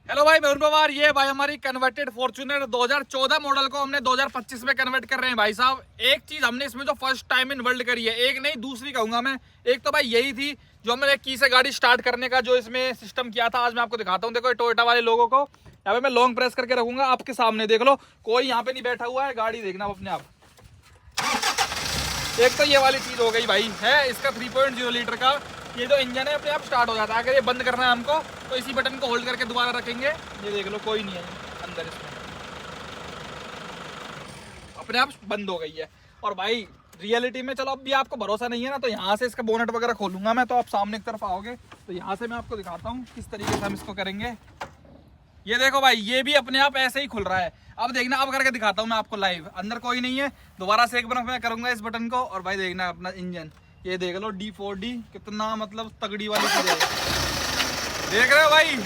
Hello भाई, मैं अरुण पवार। ये भाई हमारी कन्वर्टेड फॉर्च्यूनर 2014 मॉडल को हमने 2025 में कन्वर्ट कर रहे हैं भाई साहब। एक चीज हमने इसमें जो फर्स्ट टाइम इन वर्ल्ड करी है, एक नहीं दूसरी कहूंगा मैं। एक तो भाई यही थी जो हमने की से गाड़ी स्टार्ट करने का जो इसमें सिस्टम किया था। आज मैं आपको दिखाता हूँ। देखो टोयोटा वाले लोगों को यहाँ पे मैं लॉन्ग प्रेस करके रखूंगा, आपके सामने देख लो। कोई यहाँ पे नहीं बैठा हुआ है, गाड़ी देखना अपने आप। एक तो ये वाली चीज हो गई भाई है इसका 3.0 लीटर का ये जो इंजन है अपने आप स्टार्ट हो जाता है। अगर ये बंद करना है हमको तो इसी बटन को होल्ड करके दोबारा रखेंगे। ये देख लो कोई नहीं है अंदर, इसमें अपने आप बंद हो गई है। और भाई रियलिटी में चलो अब भी आपको भरोसा नहीं है ना, तो यहाँ से इसका बोनेट वगैरह खोलूंगा मैं, तो आप सामने की तरफ आओगे तो यहाँ से मैं आपको दिखाता हूँ किस तरीके से हम इसको करेंगे। ये देखो भाई, ये भी अपने आप ऐसे ही खुल रहा है। अब देखना, अब करके दिखाता हूँ मैं आपको लाइव। अंदर कोई नहीं है, दोबारा से एक बार मैं करूंगा इस बटन को और भाई देखना अपना इंजन। ये देख लो D4D कितना मतलब तगड़ी वाली चीज है। देख रहे हो भाई,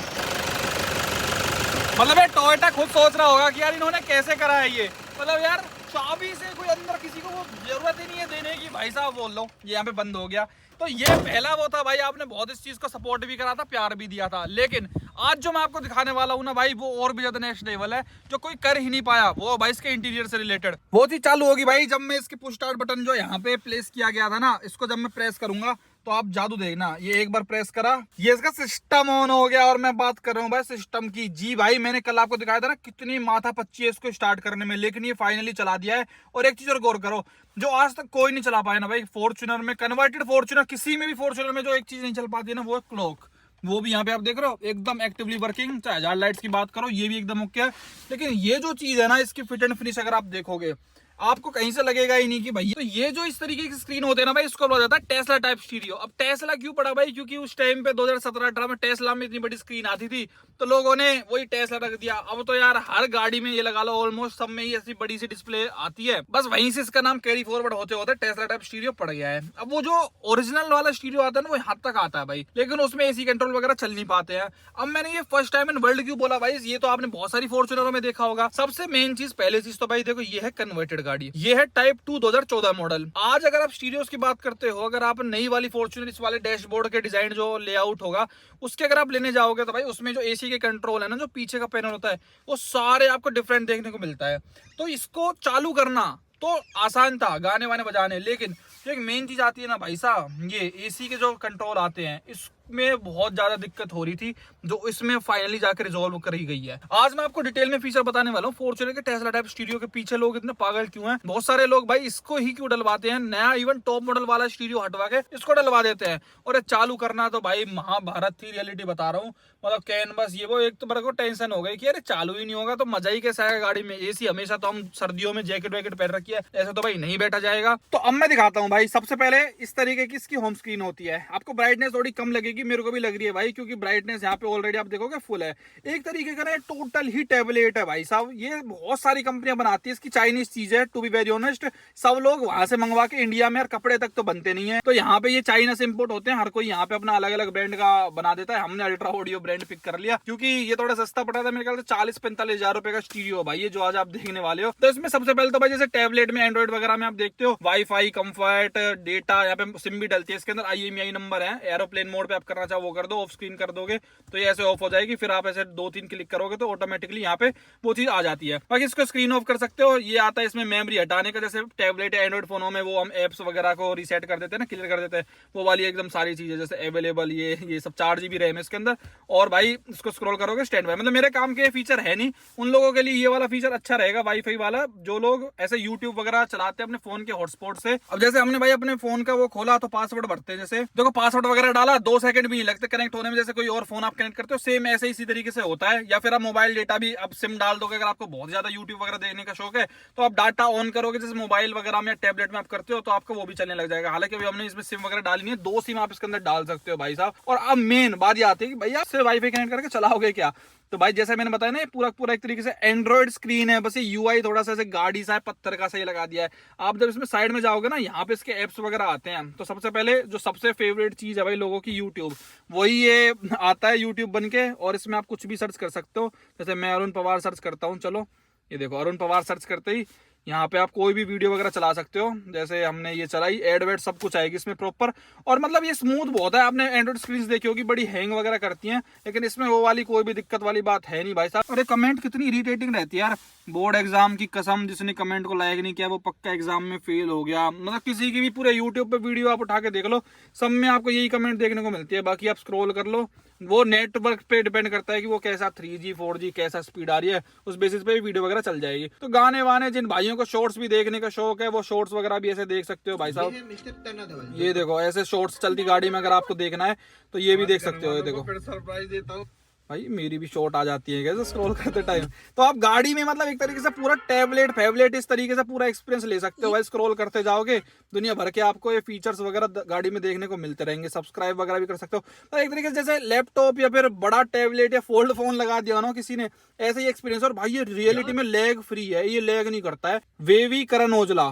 मतलब ये टोयोटा खुद सोच रहा होगा कि यार इन्होंने कैसे करा है ये। मतलब यार चाबी से कोई अंदर किसी को वो जरूरत ही नहीं है देने की। भाई साहब बोल लो ये यहाँ पे बंद हो गया। तो ये पहला वो था भाई, आपने बहुत इस चीज को सपोर्ट भी करा था, प्यार भी दिया था। लेकिन आज जो मैं आपको दिखाने वाला हूँ ना भाई, वो और भी ज्यादा नेक्स्ट लेवल है, जो कोई कर ही नहीं पाया। वो भाई इसके इंटीरियर से रिलेटेड वो चीज चालू होगी भाई जब मैं इसके पुश स्टार्ट बटन जो यहाँ पे प्लेस किया गया था ना, इसको जब मैं प्रेस करूंगा तो आप जादू देखना। ये एक बार प्रेस करा, ये इसका सिस्टम ऑन हो गया। और मैं बात कर रहा हूँ भाई सिस्टम की। जी भाई, मैंने कल आपको दिखाया था ना कितनी माथा पच्ची है इसको स्टार्ट करने में, लेकिन ये फाइनली चला दिया है। और एक चीज और गौर करो, जो आज तक कोई नहीं चला पाया ना भाई फॉर्च्यूनर में, कन्वर्टेड फॉर्च्यूनर किसी में भी फॉर्च्यूनर में जो एक चीज नहीं चल पाती है ना, वो है क्लॉक। वो भी यहाँ पे आप देख रहे हो एकदम एक्टिवली वर्किंग। चाहे हजार लाइट्स की बात करो, ये भी एकदम ओके है। लेकिन ये जो चीज है ना, इसकी फिट एंड फिनिश अगर आप देखोगे, आपको कहीं से लगेगा ही नहीं कि भाई तो ये जो इस तरीके की स्क्रीन होते हैं ना भाई, इसको बोला जाता है टेस्ला टाइप स्टीरियो। अब टेस्ला क्यों पड़ा भाई? क्योंकि उस टाइम पे 2017-18 में टेस्ला में इतनी बड़ी स्क्रीन आती थी, तो लोगों ने वही टेस्ला रख दिया। अब तो यार हर गाड़ी में ये लगा लो, ऑलमोस्ट सब में ही ऐसी बड़ी सी डिस्प्ले आती है। बस वहीं से इसका नाम कैरी फॉरवर्ड होते होते टेस्ला टाइप स्टीरियो पड़ गया है। अब वो जो ओरिजिनल वाला स्टीरियो आता है ना, वो यहाँ तक आता है भाई, लेकिन उसमें एसी कंट्रोल वगैरह चल नहीं पाते हैं। अब मैंने ये फर्स्ट टाइम इन वर्ल्ड क्यों बोला भाई, ये तो आपने बहुत सारी फॉर्च्यूनरों में देखा होगा। सबसे मेन चीज, पहले चीज तो भाई देखो, ये है कन्वर्टेड गाड़ी, ये है टाइप 2 2014 मॉडल। आज अगर आप स्टीरियोस की बात करते हो, अगर आप नई वाली फॉर्च्यूनर इस वाले डैशबोर्ड के डिजाइन जो लेआउट होगा उसके अगर आप लेने जाओगे तो भाई उसमें जो एसी के कंट्रोल है ना, जो पीछे का पैनल होता है, वो सारे आपको डिफरेंट देखने को मिलता है। तो इसको चालू करना तो आसान था, गाने वाने बजाने। लेकिन जो एक मेन चीज आती है ना भाई साहब, ये एसी के जो कंट्रोल आते हैं, इसमें बहुत ज्यादा दिक्कत हो रही थी, जो इसमें फाइनली जाकर रिजॉल्व करी गई है। आज मैं आपको डिटेल में फीचर बताने वाला हूँ फॉर्च्यूनर के टेस्ला टाइप स्टीरियो के। पीछे लोग इतने पागल क्यों हैं? बहुत सारे लोग भाई इसको ही क्यों डलवाते हैं, नया इवन टॉप मॉडल वाला स्टीरियो हटवा के इसको डलवा देते हैं। और चालू करना तो भाई महाभारत थी, रियलिटी बता रहा हूँ। मतलब कैनवस ये वो, एक तो मेरे को टेंशन हो गई कि अरे चालू ही नहीं होगा तो मजा ही कैसा आएगा गाड़ी में। एसी हमेशा तो हम सर्दियों में जैकेट वैकेट पहन रखी है, ऐसे तो भाई नहीं बैठा जाएगा। तो अब मैं दिखाता हूँ भाई। सबसे पहले इस तरीके की इसकी होम स्क्रीन होती है। आपको ब्राइटनेस थोड़ी कम लगेगी, मेरे को भी लग रही है भाई, क्योंकि ब्राइटनेस यहाँ पे ऑलरेडी आप देखोगे फुल है। एक तरीके का ना टोटल ही टैबलेट है भाई साहब। ये बहुत सारी कंपनियां बनाती है, इसकी चाइनीज चीज है टू बी वेरी ऑनेस्ट। सब लोग वहां से मंगवा के इंडिया में, कपड़े तक तो बनते नहीं है, तो यहाँ पे ये चाइना से इंपोर्ट होते हैं। हर कोई यहाँ पे अपना अलग अलग ब्रांड का बना देता है। हमने अल्ट्रा ऑडियो ब्रांड पिक कर लिया क्योंकि ये थोड़ा सस्ता पड़ा था। मेरे ख्याल से 40-45 हजार रुपए का स्टीरियो भाई, ये जो आज आप देखने वाले हो। तो इसमें सबसे पहले तो भाई जैसे टैबलेट में एंड्रॉइड वगैरह में आप देखते हो वाईफाई, कंफर्ट, डेटा, यहाँ पे सिम भी डलती है इसके अंदर। IMEI नंबर है, एरोप्लेन मोड पे आप करना चाहो वो कर दो, ऑफ स्क्रीन कर दोगे तो ये ऐसे ऑफ हो जाएगी। फिर आप ऐसे 2-3 क्लिक करोगे तो ऑटोमेटिकली यहाँ पे वो चीज आ जाती है। बाकी इसको स्क्रीन ऑफ कर सकते हो। ये आता है इसमें मेमोरी हटाने का, जैसे टैबलेट या एंड्रॉइड फोनों में वो हम एप्स वगैरह को रीसेट कर देते हैं ना, क्लियर कर देते हैं, वो वाली एकदम सारी चीजें जैसे अवेलेबल। ये सब 4 GB रैम है इसके अंदर। और भाई इसको स्क्रॉल करोगे स्टैंड बाय, मतलब मेरे काम के फीचर है नहीं, उन लोगों के लिए ये वाला फीचर अच्छा रहेगा, वाईफाई वाला, जो लोग ऐसे यूट्यूब वगैरह चलाते हैं अपने फोन के हॉटस्पॉट से। अब जैसे हमने भाई अपने फोन का वो खोला तो पासवर्ड भरते हैं, जैसे देखो पासवर्ड वगैरह डाला, 2 सेकंड भी नहीं लगते कनेक्ट होने में, जैसे कोई और फोन आप कनेक्ट करते हो सेम ऐसे इसी तरीके से होता है। या फिर आप मोबाइल डेटा भी आप सिम डाल दोगे, अगर आपको बहुत ज्यादा यूट्यूब वगैरह देखने का शौक है तो आप डाटा ऑन करोगे, जैसे मोबाइल वगैरह में टैबलेट में आप करते हो, तो आपको वो भी चलने लग जाएगा। हालांकि अभी हमने इसमें सिम वगैरह डाली नहीं है, 2 सिम आप इसके अंदर डाल सकते हो भाई साहब। और अब मेन बात ये आती है कि भैया सिर्फ वाईफाई कनेक्ट करके चलाओगे क्या? तो भाई जैसे मैंने बताया ना, ये पूरा एक तरीके से एंड्रॉइड स्क्रीन है, बस ये यूआई थोड़ा सा ऐसे गाड़ी सा पत्थर का सही लगा दिया है। आप जब इसमें साइड में जाओगे ना, यहाँ पे इसके एप्स वगैरह आते हैं, तो सबसे पहले जो सबसे फेवरेट चीज है भाई लोगों की, यूट्यूब, वही ये आता है यूट्यूब बन के। और इसमें आप कुछ भी सर्च कर सकते हो, जैसे मैं अरुण पवार सर्च करता हूँ, चलो ये देखो अरुण पवार सर्च करते ही यहाँ पे आप कोई भी वीडियो वगैरह चला सकते हो, जैसे हमने ये चलाई, एड वेड सब कुछ आएगी इसमें प्रॉपर। और मतलब ये स्मूथ बहुत है। आपने एंड्रॉइड स्क्रीन देखी होगी, बड़ी हैंग वगैरह करती हैं, लेकिन इसमें वो वाली कोई भी दिक्कत वाली बात है नहीं भाई साहब। और ये कमेंट कितनी इरिटेटिंग रहती है यार, बोर्ड एग्जाम की कसम, जिसने कमेंट को लाइक नहीं किया वो पक्का एग्जाम में फेल हो गया। मतलब किसी की भी पूरे यूट्यूब पे वीडियो आप उठा के देख लो, सब में आपको यही कमेंट देखने को मिलती है। बाकी आप स्क्रॉल कर लो, वो नेटवर्क पे डिपेंड करता है कि वो कैसा 3G 4G कैसा स्पीड आ रही है, उस बेसिस पे भी वीडियो वगैरह चल जाएगी। तो गाने वाने, जिन भाइयों को शॉर्ट्स भी देखने का शौक है, वो शॉर्ट्स वगैरह भी ऐसे देख सकते हो भाई साहब। ये देखो ऐसे शॉर्ट्स चलती गाड़ी में, अगर आपको देखना है तो ये भी देख सकते हो। ये देखो सरप्राइज देता हूँ भाई, मेरी भी शॉट आ जाती है कैसे स्क्रॉल करते टाइम। तो आप गाड़ी में मतलब एक तरीके से पूरा टैबलेट इस तरीके से पूरा एक्सपीरियंस ले सकते हो भाई। स्क्रॉल करते जाओगे, दुनिया भर के आपको ये फीचर्स वगैरह गाड़ी में देखने को मिलते रहेंगे। सब्सक्राइब वगैरह भी कर सकते हो। तो एक तरीके से जैसे लैपटॉप या फिर बड़ा टैबलेट या फोल्ड फोन लगा दिया ना किसी ने, ऐसे ही एक्सपीरियंस। और भाई ये रियलिटी में लैग फ्री है, ये लैग नहीं करता है। वेवी करण ओजला,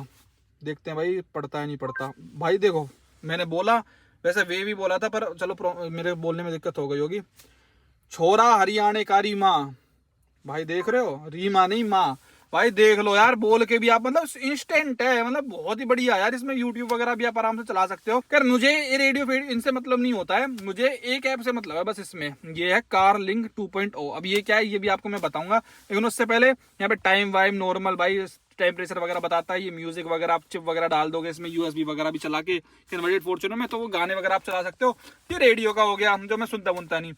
देखते हैं भाई पढ़ता है नहीं पढ़ता। भाई देखो मैंने बोला, वैसे वेवी बोला था पर चलो मेरे बोलने में दिक्कत हो गई होगी। छोरा हरियाणा का रीमा, भाई देख रहे हो, रीमा नहीं माँ। भाई देख लो यार, बोल के भी आप मतलब इंस्टेंट है, मतलब बहुत ही बढ़िया यार। इसमें यूट्यूब वगैरह भी आप आराम से चला सकते हो। कर मुझे ये रेडियो फीड इनसे मतलब नहीं होता है, मुझे एक ऐप से मतलब है बस। इसमें ये है कार लिंक 2.0। अब ये क्या है ये भी आपको मैं बताऊंगा, लेकिन उससे पहले यहाँ पे टाइम वाइम नॉर्मल भाई टेम्परेचर वगैरह बताता है। ये म्यूजिक वगैरह आप चिप वगैरह डाल दोगे इसमें, यूएसबी वगैरह भी चला के कन्वर्टेड फॉर्च्यूनर में, तो वो गाने वगैरह आप चला सकते हो। ये रेडियो का हो गया जो मैं सुनता बुनता नहीं।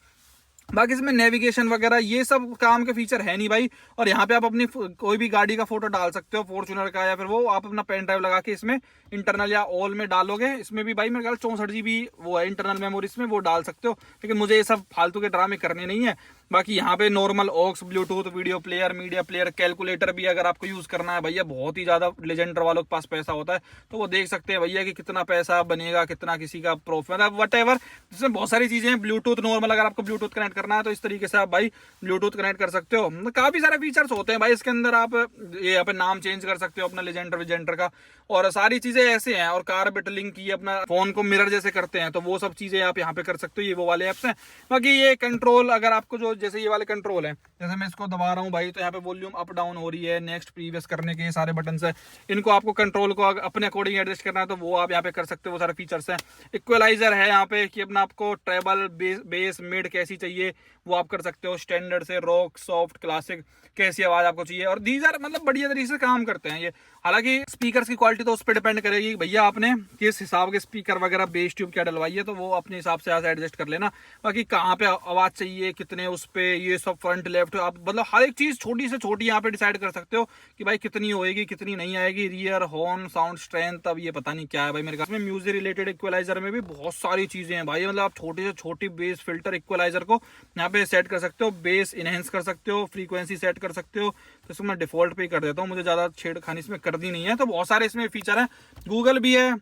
बाकी इसमें नेविगेशन वगैरह ये सब काम के फीचर है नहीं भाई। और यहाँ पे आप अपनी कोई भी गाड़ी का फोटो डाल सकते हो, फॉर्च्यूनर का, या फिर वो आप अपना पेन ड्राइव लगा के इसमें इंटरनल या ऑल में डालोगे। इसमें भी भाई मेरे ख्याल 64 GB वो है इंटरनल मेमोरी, इसमें वो डाल सकते हो। लेकिन मुझे ये सब फालतू के ड्रामे करने नहीं है। बाकी यहाँ पे normal aux, Bluetooth, video player, media player, calculator भी अगर आपको यूज करना है भैया, बहुत ही ज्यादा लेजेंडर वालों के पास पैसा होता है तो वो देख सकते हैं भैया कि कितना पैसा बनेगा, कितना किसी का प्रॉफिट, मतलब वट एवर। जिसमें बहुत सारी चीजें हैं। ब्लूटूथ नॉर्मल, अगर आपको ब्लूटूथ कनेक्ट करना है तो इस तरीके से आप भाई ब्लूटूथ कनेक्ट कर सकते हो। काफी सारे फीचर्स होते हैं भाई इसके अंदर। आप ये यहाँ पे नाम चेंज कर सकते हो अपना लेजेंडर विजेंडर का, और सारी चीजें ऐसे हैं। और कार्बेट लिंक की अपना फोन को मिरर जैसे करते हैं, तो वो सब चीजें आप यहाँ पे कर सकते हो। ये वो वाले ऐप्स हैं। बाकी ये कंट्रोल, अगर आपको जो जैसे ये वाले कंट्रोल है, जैसे मैं इसको दबा रहा हूँ भाई, तो यहाँ पे वॉल्यूम अप डाउन हो रही है, नेक्स्ट प्रीवियस करने के सारे बटन है। इनको आपको कंट्रोल को अपने अकॉर्डिंग एडजस्ट करना है तो वो आप यहाँ पे कर सकते हो, वो सारे फीचर्स हैं। इक्वलाइजर है यहाँ पे कि अपना आपको ट्रेबल, बेस, मिड कैसी चाहिए वो आप कर सकते हो। स्टैंडर्ड से रॉक, सॉफ्ट, क्लासिक कैसी आवाज आपको चाहिए, और दीज आर मतलब बढ़िया तरीके से काम करते हैं ये। हालांकि स्पीकर्स की क्वालिटी तो उस पर डिपेंड करेगी भैया आपने किस हिसाब के स्पीकर वगैरह, बेस ट्यूब क्या डलवाई है, तो वो अपने हिसाब से एडजस्ट कर लेना। बाकी कहाँ पे आवाज चाहिए, कितने उस पे, ये सब फ्रंट लेफ्ट, आप मतलब हर एक चीज छोटी से छोटी यहाँ पे डिसाइड कर सकते हो कि भाई कितनी होएगी कितनी नहीं आएगी। रियर, हॉर्न, साउंड स्ट्रेंथ, अब ये पता नहीं क्या है भाई मेरे पास में। म्यूजिक रिलेटेड इक्वलाइजर में भी बहुत सारी चीजें हैं भाई, मतलब आप छोटी से छोटी बेस फिल्टर इक्वलाइजर को यहाँ पे सेट कर सकते हो, बेस इनहेंस कर सकते हो, फ्रीक्वेंसी सेट कर सकते हो। तो इसको मैं डिफॉल्ट पे ही कर देता हूँ, मुझे ज्यादा छेड़खानी इसमें करनी नहीं है। तो बहुत सारे इसमें फीचर है। गूगल भी है,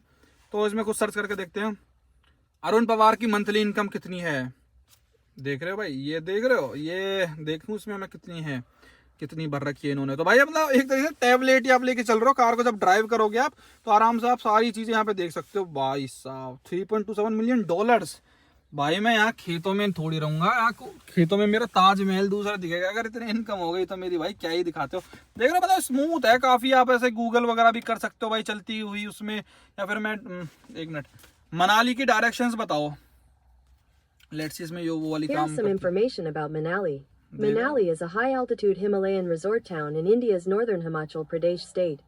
तो इसमें कुछ सर्च करके देखते हैं। अरुण पवार की मंथली इनकम कितनी है, देख रहे हो भाई, ये देख रहे हो, ये देखूं इसमें मैं कितनी है, कितनी भर रखी है इन्होंने। तो भाई मतलब एक तरीके से टैबलेट ही आप लेके चल रहे हो, कार को जब ड्राइव करोगे आप तो आराम से आप सारी चीजें यहाँ पे देख सकते हो। भाई साहब $3.27 मिलियन। भाई मैं यहाँ खेतों में थोड़ी रहूंगा, यहाँ खेतों में मेरा ताजमहल दूसरा दिखेगा। अगर इतनी इनकम हो गई तो मेरी भाई क्या ही दिखाते हो। देख रहे हो मतलब स्मूथ है काफी, आप ऐसे गूगल वगैरह भी कर सकते हो भाई चलती हुई उसमें। या फिर मैं एक मिनट, मनाली की डायरेक्शंस बताओ, लेट्स सी इसमें यो वो वाली काम। Some information about Manali. Manali is a high-altitude Himalayan resort town in India's northern Himachal Pradesh state.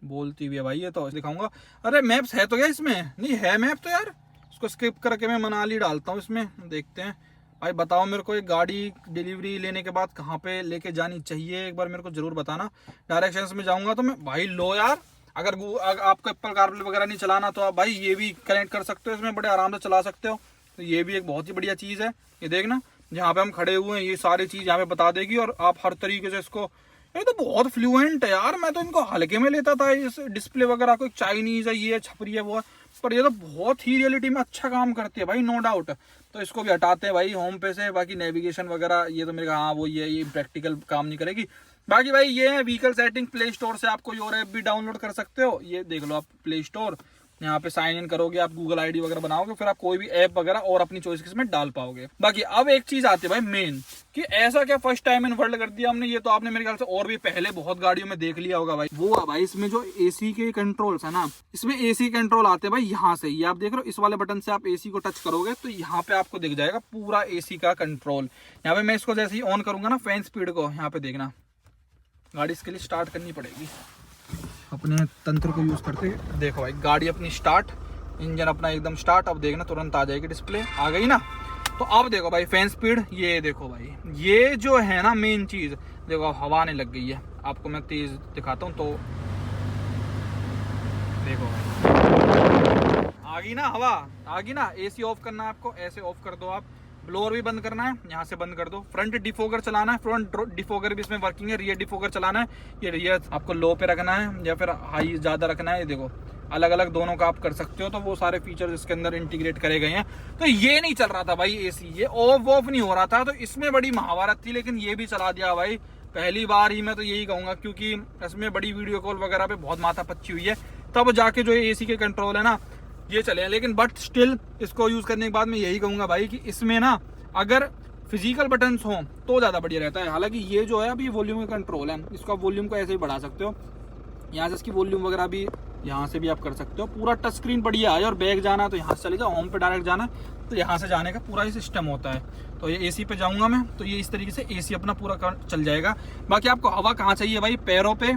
बोलती भी है भाई, ये तो दिखाऊंगा। अरे मैप्स है तो क्या इसमें, नहीं है मैप तो यार, इसको स्किप करके मैं मनाली डालता हूँ इसमें, देखते हैं। भाई बताओ मेरे को, एक गाड़ी डिलीवरी लेने के बाद कहाँ पे लेके जानी चाहिए, एक बार मेरे को जरूर बताना। डायरेक्शंस में जाऊंगा तो मैं भाई लो यार, अगर आपको एप्पल कारप्ले वगैरह नहीं चलाना तो आप भाई ये भी कनेक्ट कर सकते हो, इसमें बड़े आराम से चला सकते हो। तो ये भी एक बहुत ही बढ़िया चीज़ है। ये देखना जहाँ पे हम खड़े हुए हैं ये सारी चीज़ यहाँ पे बता देगी, और आप हर तरीके से इसको, ये तो बहुत फ्लुएंट है यार। मैं तो इनको हल्के में लेता था, इस डिस्प्ले वगैरह को चाइनीज है, ये छपरी है वो है, पर ये तो बहुत ही रियलिटी में अच्छा काम करती है भाई, नो डाउट। तो इसको भी हटाते हैं भाई होम पे से। बाकी नेविगेशन वगैरह ये तो मेरे हाँ वो ये प्रैक्टिकल काम नहीं करेगी। बाकी भाई ये है व्हीकल सेटिंग, प्ले स्टोर से आप कोई और ऐप भी डाउनलोड कर सकते हो। ये देख लो आप प्ले स्टोर, यहाँ पे साइन इन करोगे आप, गूगल आईडी वगैरह बनाओगे, फिर आप कोई भी ऐप वगैरह और अपनी चॉइस इसमें डाल पाओगे। बाकी अब एक चीज आती है भाई मेन, कि ऐसा क्या फर्स्ट टाइम इन वर्ल्ड कर दिया हमने। ये तो आपने मेरे ख्याल से और भी पहले बहुत गाड़ियों में देख लिया होगा भाई। वो है भाई इसमें जो एसी के कंट्रोल्स है ना, इसमें एसी कंट्रोल आते हैं भाई यहाँ से। ये आप देख रहे हो, इस वाले बटन से आप एसी को टच करोगे तो यहाँ पे आपको दिख जाएगा पूरा एसी का कंट्रोल। यहाँ पे मैं इसको जैसे ही ऑन करूंगा ना फैन स्पीड को, यहाँ पे देखना गाड़ी इसके लिए स्टार्ट करनी पड़ेगी अपने तंत्र को यूज करते। देखो भाई गाड़ी अपनी स्टार्ट, इंजन अपना एकदम स्टार्ट। अब देखना तुरंत आ जाएगी डिस्प्ले, आ गई ना। तो अब देखो भाई फैन स्पीड, ये देखो भाई ये जो है ना मेन चीज, देखो अब हवा आने लग गई है। आपको मैं तेज दिखाता हूँ तो देखो भाई आ गई ना हवा, आ गई ना। एसी ऑफ करना है आपको, ऐसे ऑफ कर दो आप। ब्लोअर भी बंद करना है, यहाँ से बंद कर दो। फ्रंट डिफोगर चलाना है, फ्रंट डिफोगर भी इसमें वर्किंग है। रियर डिफोगर चलाना है, ये रियर आपको लो पे रखना है या फिर हाई ज्यादा रखना है। ये देखो अलग अलग दोनों का आप कर सकते हो। तो वो सारे फीचर्स इसके अंदर इंटीग्रेट करे गए हैं। तो ये नहीं चल रहा था भाई एसी, ये ऑफ नहीं हो रहा था, तो इसमें बड़ी महाभारत थी। लेकिन ये भी चला दिया भाई पहली बार ही, मैं तो यही कहूंगा, क्योंकि इसमें बड़ी वीडियो कॉल वगैरह पे बहुत माथा पच्ची हुई है, तब जाके जो एसी के कंट्रोल है ना ये चले हैं। लेकिन बट स्टिल इसको यूज करने के बाद मैं यही कहूंगा भाई कि इसमें ना अगर फिजिकल बटन्स हों तो ज्यादा बढ़िया रहता है। हालांकि ये जो है अभी वॉल्यूम का कंट्रोल है, इसको आप वॉल्यूम को ऐसे ही बढ़ा सकते हो। यहाँ से इसकी वॉल्यूम वगैरह भी यहाँ से भी आप कर सकते हो। पूरा टच स्क्रीन बढ़िया है। और बैग जाना है तो यहाँ से चले जाओ, होम पे डायरेक्ट जाना है तो यहाँ से जाने का पूरा ही सिस्टम होता है। तो ये एसी पे जाऊंगा मैं तो ये इस तरीके से एसी अपना पूरा चल जाएगा। बाकी आपको हवा कहाँ चाहिए भाई, पैरों पे,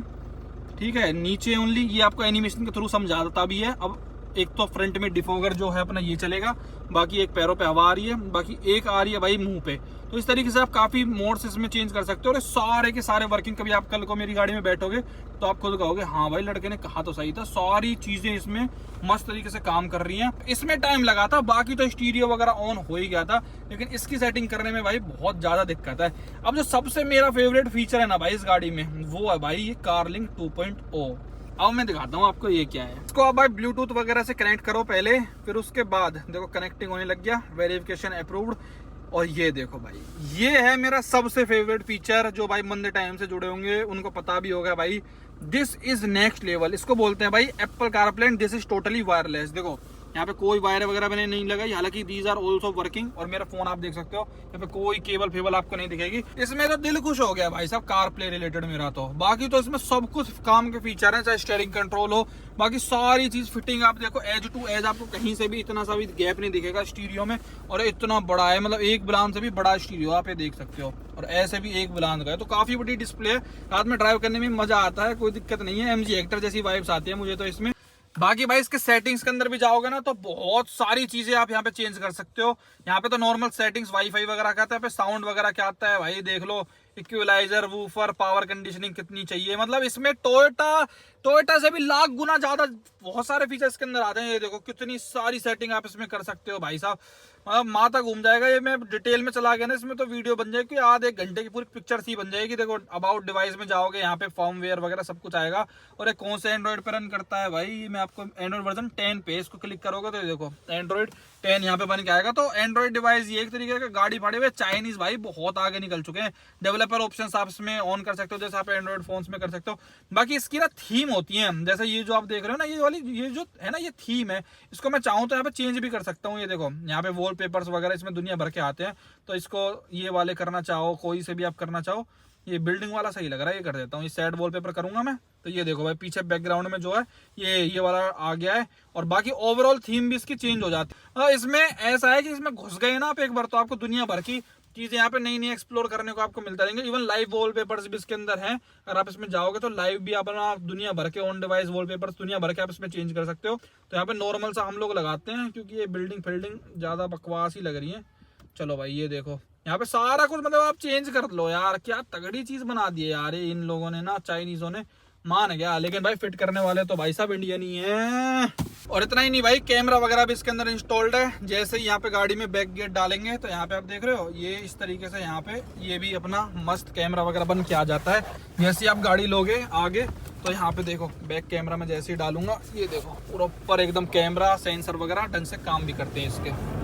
ठीक है, नीचे ओनली। ये आपको एनिमेशन के थ्रू समझाता भी है। अब एक तो फ्रंट में डिफोगर जो है अपना ये चलेगा, बाकी एक पैरों पे हवा आ रही है, बाकी एक आ रही है भाई मुंह पे। तो इस तरीके से आप काफी मोड्स इसमें चेंज कर सकते हो। और सारे के सारे वर्किंग, कभी आप कल को मेरी गाड़ी में बैठोगे तो आप खुद कहोगे हाँ भाई लड़के ने कहा तो सही था। सारी चीजें इसमें मस्त तरीके से काम कर रही हैं। इसमें टाइम लगा था, बाकी तो स्टीरियो वगैरह ऑन हो ही गया था, लेकिन इसकी सेटिंग करने में भाई बहुत ज्यादा दिक्कत है। अब जो सबसे मेरा फेवरेट फीचर है ना भाई इस गाड़ी में, वो है भाई ये कारलिंक 2.0। अब मैं दिखाता हूँ आपको ये क्या है। इसको आप भाई ब्लूटूथ वगैरह से कनेक्ट करो पहले, फिर उसके बाद देखो कनेक्टिंग होने लग गया, वेरिफिकेशन अप्रूव्ड। और ये देखो भाई ये है मेरा सबसे फेवरेट फीचर। जो भाई मंदे टाइम से जुड़े होंगे उनको पता भी होगा भाई, दिस इज नेक्स्ट लेवल। इसको बोलते हैं भाई Apple CarPlay, this is totally wireless. देखो यहाँ पे कोई वायर वगैरह मैंने नहीं लगाई, हालांकि दीज आर ऑल्सो वर्किंग। और मेरा फोन आप देख सकते हो, यहाँ पे कोई केबल फेबल आपको नहीं दिखेगी। इसमें तो दिल खुश हो गया भाई साहब कार प्ले रिलेटेड मेरा तो। बाकी तो इसमें सब कुछ काम के फीचर है, चाहे स्टीयरिंग कंट्रोल हो, बाकी सारी चीज फिटिंग आप देखो एज टू एज, आपको कहीं से भी इतना सा भी गैप नहीं दिखेगा स्टीरियो में। और इतना बड़ा है, मतलब एक बुलंद से भी बड़ा स्टीरियो आप ये देख सकते हो, और ऐसे भी एक बुलंद का है। तो काफी बड़ी डिस्प्ले है, रात में ड्राइव करने में मजा आता है, कोई दिक्कत नहीं है। MG हेक्टर जैसी वाइब्स आती है मुझे तो इसमें। बाकी भाई इसके सेटिंग्स के अंदर भी जाओगे ना तो बहुत सारी चीजें आप यहाँ पे चेंज कर सकते हो। यहाँ पे तो नॉर्मल सेटिंग्स वाईफाई वगैरह का आता है, पे साउंड वगैरह क्या आता है भाई देख लो, इक्विलाइजर, वूफर, पावर कंडीशनिंग कितनी चाहिए। मतलब इसमें टोयोटा से भी लाख गुना ज्यादा बहुत सारे फीचर्स के अंदर आते हैं। ये देखो कितनी सारी सेटिंग आप इसमें कर सकते हो भाई साहब, मतलब माथा घूम जाएगा। ये मैं डिटेल में चला गया ना इसमें तो वीडियो बन जाएगी, आधे एक घंटे की पूरी पिक्चर सी बन जाएगी। देखो अबाउट डिवाइस में जाओगे, यहाँ पे फर्मवेयर वगैरह सब कुछ आएगा। और ये कौन से एंड्रॉइड पे रन करता है भाई, मैं आपको एंड्रॉइड वर्जन 10 पे, इसको क्लिक करोगे तो देखो एंड्रॉइड 10 यहाँ पे बन के आएगा। तो एंड्रॉइड डिवाइस ये एक तरीके का गाड़ी फाड़े हुए चाइनीज भाई बहुत आगे निकल चुके हैं। डेवलपर ऑप्शन आप इसमें ऑन कर सकते हो, जैसे आप एंड्रॉइड फोन्स में कर सकते हो। बाकी इसकी ना थीम होती है, जैसे ये जो आप देख रहे हो ना, ये वाली ये जो है ना ये थीम है, इसको मैं चाहूँ तो यहाँ पे चेंज भी कर सकता हूँ। ये देखो यहाँ पे वॉलपेपर्स वगैरह इसमें दुनिया भर के आते हैं, तो इसको ये वाले करना चाहो, कोई से भी आप करना चाहो। ये बिल्डिंग वाला सही लग रहा है, ये कर देता हूँ। ये सैड वॉलपेपर करूंगा मैं तो ये देखो भाई पीछे बैकग्राउंड में जो है ये वाला आ गया है। और बाकी ओवरऑल थीम भी इसकी चेंज हो जाती है। इसमें ऐसा है कि इसमें घुस गए ना आप एक बार तो आपको दुनिया भर की चीजें यहाँ पे नई नई एक्सप्लोर करने को आपको मिलता रहेंगे। इवन लाइव वॉलपेपर्स भी इसके अंदर हैं, अगर आप इसमें जाओगे तो लाइव भी अपना दुनिया भर के ऑन डिवाइस वॉलपेपर्स दुनिया भर के आप इसमें चेंज कर सकते हो। तो यहाँ पे नॉर्मल सा हम लोग लगाते हैं, क्योंकि ये बिल्डिंग फिल्डिंग ज्यादा बकवास ही लग रही है। चलो भाई ये देखो यहाँ पे सारा कुछ मतलब आप चेंज कर लो यार, क्या तगड़ी चीज बना दी है यार इन लोगों ने ना, चाइनीजों ने, मान गया। लेकिन भाई फिट करने वाले तो भाई साहब इंडियन ही है। और इतना ही नहीं भाई, कैमरा वगैरह भी इसके अंदर इंस्टॉल्ड है। जैसे ही यहाँ पे गाड़ी में बैक गेट डालेंगे तो यहाँ पे आप देख रहे हो ये इस तरीके से यहाँ पे ये भी अपना मस्त कैमरा वगैरह बन के आ जाता है। जैसे आप गाड़ी लोगे आगे तो यहाँ पे देखो बैक कैमरा में जैसे ही डालूंगा ये देखो पूरा ऊपर एकदम कैमरा सेंसर वगैरह ढंग से काम भी करते हैं इसके।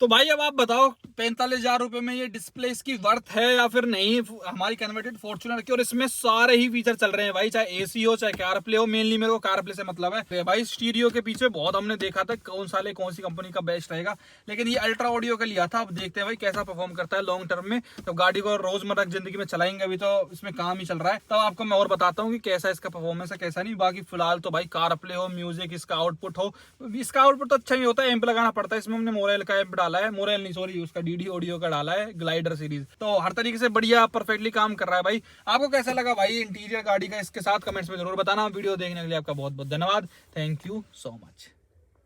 तो भाई अब आप बताओ 45,000 रुपए में ये डिस्प्ले इसकी वर्थ है या फिर नहीं हमारी कन्वर्टेड फॉर्च्यूनर की। और इसमें सारे ही फीचर चल रहे हैं भाई, चाहे एसी हो चाहे कारप्ले हो। मेनली मेरे को कारप्ले से मतलब है भाई। स्टीरियो के पीछे बहुत हमने देखा था कौन सी कंपनी का बेस्ट रहेगा, लेकिन ये अल्ट्रा ऑडियो का लिया था। अब देखते हैं भाई कैसा परफॉर्म करता है लॉन्ग टर्म में। तो गाड़ी को रोजमर्रा की जिंदगी में चलाएंगे, अभी तो इसमें काम ही चल रहा है, तब आपको मैं और बताता हूँ कि कैसा इसका परफॉर्मेंस है कैसा नहीं। बाकी फिलहाल तो भाई कारप्ले हो, म्यूजिक, इसका आउटपुट हो, इसका आउटपुट तो अच्छा ही होता है। एम्प लगाना पड़ता है, इसमें हमने मोरेल का एम्प डाला है, मोरेल नहीं सॉरी उसका डीडी ऑडियो का डाला है, ग्लाइडर सीरीज। तो हर तरीके से बढ़िया परफेक्टली काम कर रहा है भाई। आपको कैसा लगा भाई इंटीरियर गाड़ी का, इसके साथ कमेंट्स में जरूर बताना। वीडियो देखने के लिए आपका बहुत बहुत धन्यवाद। Thank you so much.